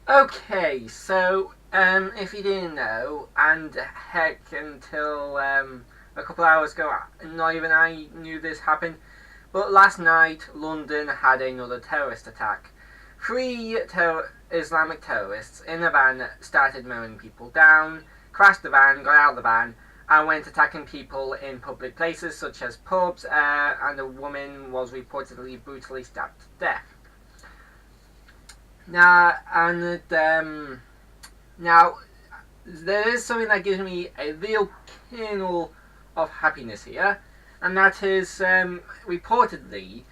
Okay, so if you didn't know, and heck, until a couple hours ago, not even I knew this happened. But last night, London had another terrorist attack. Three Islamic terrorists in a van started mowing people down, crashed the van, got out of the van, and went attacking people in public places such as pubs, and a woman was reportedly brutally stabbed to death. Now, and now there is something that gives me a real kernel of happiness here, and that is reportedly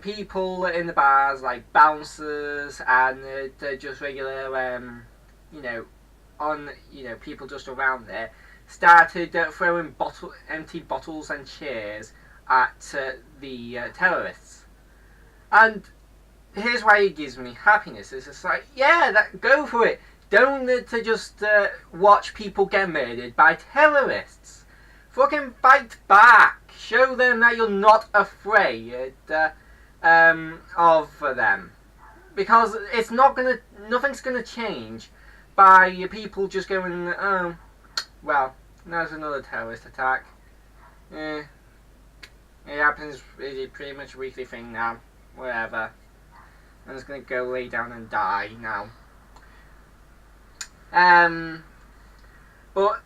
people in the bars, like bouncers and just regular, you know, people just around there, started throwing empty bottles and chairs at the terrorists. And here's why it gives me happiness. It's just like, yeah, go for it. Don't to just watch people get murdered by terrorists. Fucking fight back. Show them that you're not afraid of them, because nothing's gonna change by people just going, oh, well, there's another terrorist attack. Eh, it happens. It's pretty much a weekly thing now. Whatever. I'm just gonna go lay down and die now. But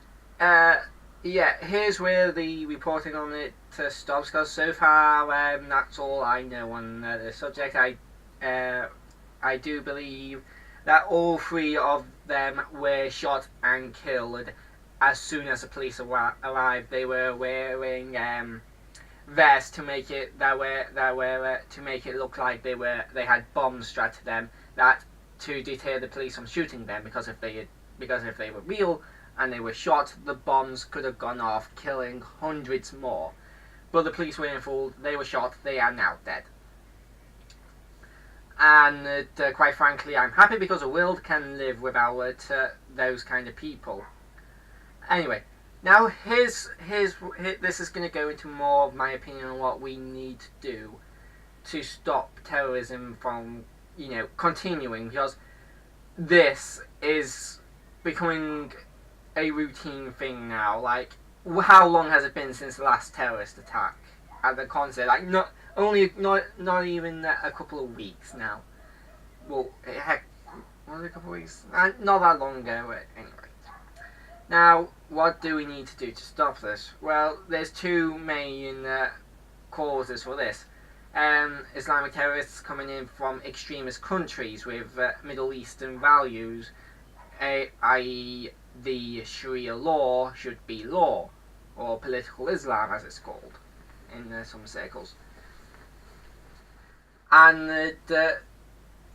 yeah, here's where the reporting on it stops, because so far that's all I know on the subject. I do believe that all three of them were shot and killed as soon as the police arrived. They were wearing vests to make it to make it look like they had bombs strapped to them, that to deter the police from shooting them, because if they were real and they were shot, the bombs could have gone off, killing hundreds more. But the police were fooled. They were shot. They are now dead. And quite frankly, I'm happy, because the world can live without those kind of people. Anyway, now this is going to go into more of my opinion on what we need to do to stop terrorism from, continuing, because this is becoming a routine thing now. Like, how long has it been since the last terrorist attack at the concert? Like, not even a couple of weeks now. Well, heck, was it a couple of weeks? Not that long ago, anyway. Now, what do we need to do to stop this? Well, there's two main causes for this. Islamic terrorists coming in from extremist countries with Middle Eastern values, i.e. the Sharia law should be law, or political Islam as it's called in some circles. And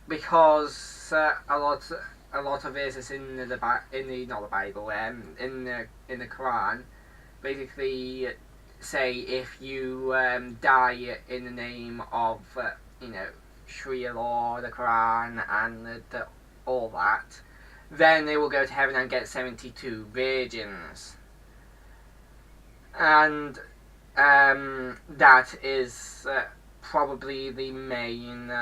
because a lot of this is in the not the Bible, in the Quran, basically say if you die in the name of Sharia law, the Quran, and all that, then they will go to heaven and get 72 virgins. And that is probably the main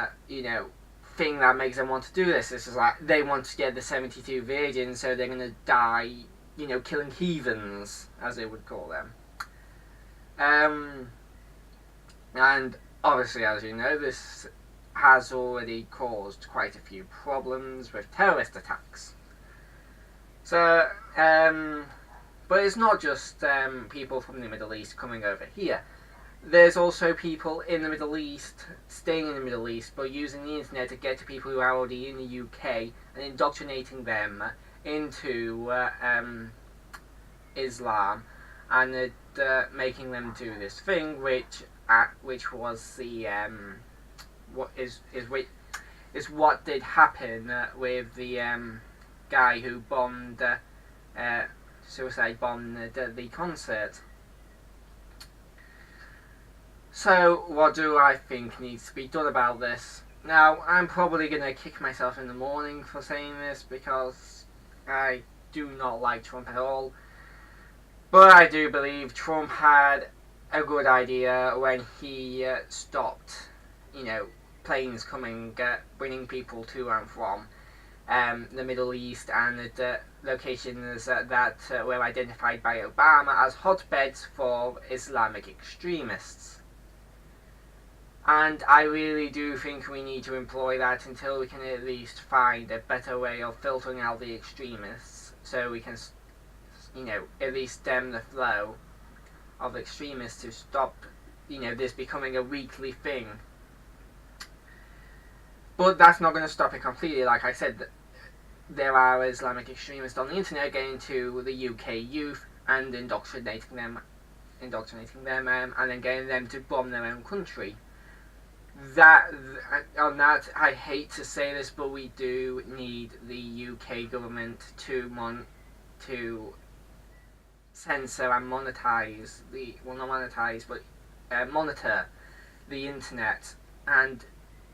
thing that makes them want to do this. This is like, they want to get the 72 virgins, so they're going to die, killing heathens, as they would call them. And obviously, as you know, this has already caused quite a few problems with terrorist attacks. So, but it's not just people from the Middle East coming over here. There's also people in the Middle East, staying in the Middle East, but using the internet to get to people who are already in the UK and indoctrinating them into Islam, and making them do this thing, which was the what did happen with the guy who suicide bombed the concert. So, what do I think needs to be done about this? Now, I'm probably going to kick myself in the morning for saying this, because I do not like Trump at all. But I do believe Trump had a good idea when he stopped, planes coming, bringing people to and from. the Middle East and the locations that were identified by Obama as hotbeds for Islamic extremists. And I really do think we need to employ that until we can at least find a better way of filtering out the extremists, so we can, at least stem the flow of extremists to stop, this becoming a weekly thing. But that's not going to stop it completely. Like I said, there are Islamic extremists on the internet getting to the UK youth and indoctrinating them, and then getting them to bomb their own country. I hate to say this, but we do need the UK government to censor and monitor the internet. And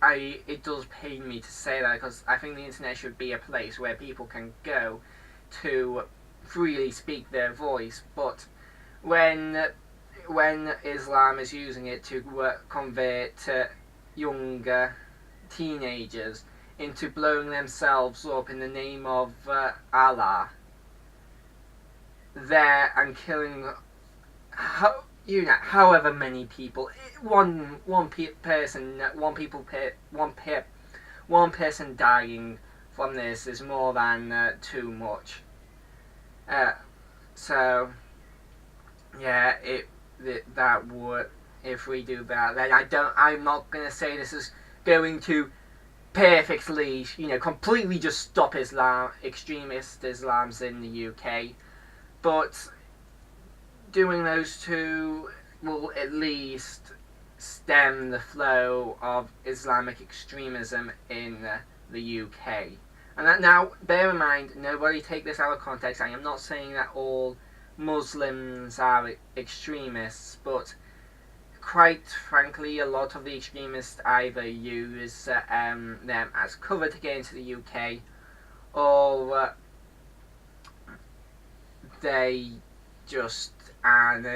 it does pain me to say that, because I think the internet should be a place where people can go to freely speak their voice. But when Islam is using it to convert younger teenagers into blowing themselves up in the name of Allah there and killing however many people, one person dying from this is more than too much. So yeah, that would, if we do that, then I'm not going to say this is going to perfectly, completely just stop extremist Islams in the UK, but doing those two will at least stem the flow of Islamic extremism in the UK. And that, now, bear in mind, nobody take this out of context. I am not saying that all Muslims are extremists, but quite frankly, a lot of the extremists either use them as cover to get into the UK, or they just aren't,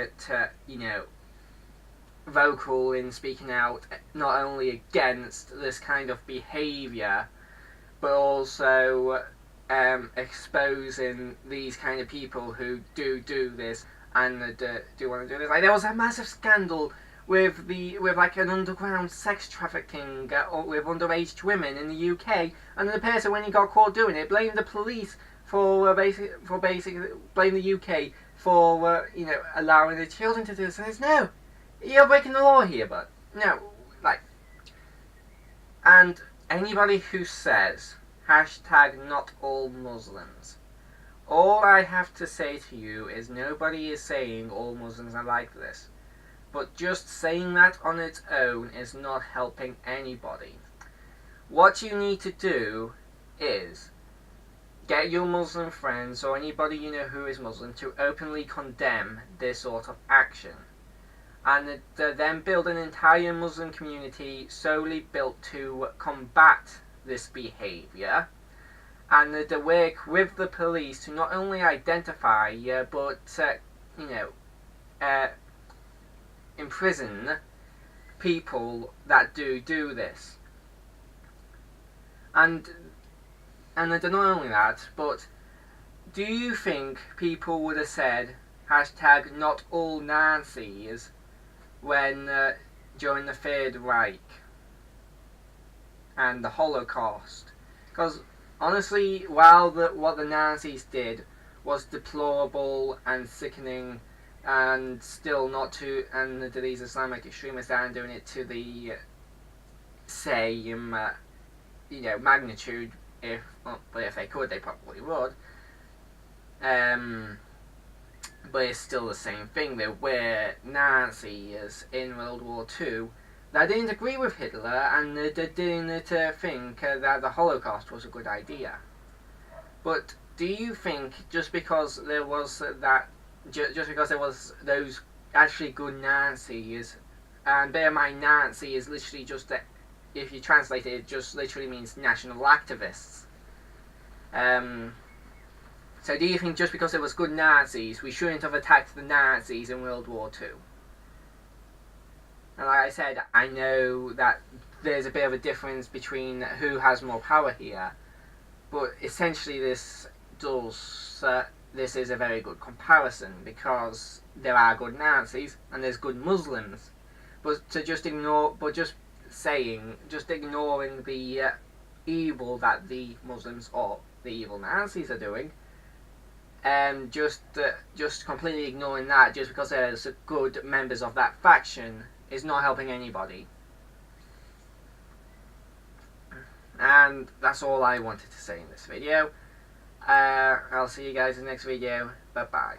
vocal in speaking out not only against this kind of behaviour, but also exposing these kind of people who do this and do want to do this. Like, there was a massive scandal with an underground sex trafficking with underage women in the UK, and the person, when he got caught doing it, blamed the police for basically blame the UK for allowing the children to do this. And it's, no, you're breaking the law here, but no, and anybody who says #not all Muslims, all I have to say to you is nobody is saying all Muslims are like this. But just saying that on its own is not helping anybody. What you need to do is get your Muslim friends or anybody you know who is Muslim to openly condemn this sort of action. And then build an entire Muslim community solely built to combat this behaviour. And to work with the police to not only identify but imprison people that do this. And not only that, but do you think people would have said #not all Nazis when during the Third Reich and the Holocaust? Because honestly, while what the Nazis did was deplorable and sickening, and still not to, and these Islamic extremists aren't doing it to the same magnitude. But if they could, they probably would. But it's still the same thing. There were Nazis in World War II that didn't agree with Hitler, and they didn't think that the Holocaust was a good idea. But do you think just because there was those actually good Nazis, and bear in mind, Nazi is literally just that, if you translate it, it just literally means national activists. So do you think just because there was good Nazis, we shouldn't have attacked the Nazis in World War II? And like I said, I know that there's a bit of a difference between who has more power here, But essentially, this is a very good comparison, because there are good Nazis and there's good Muslims. But to just ignore, but just saying, just ignoring the evil that the Muslims or the evil Nazis are doing, and just completely ignoring that just because there's good members of that faction is not helping anybody. And that's all I wanted to say in this video. I'll see you guys in the next video. Bye bye.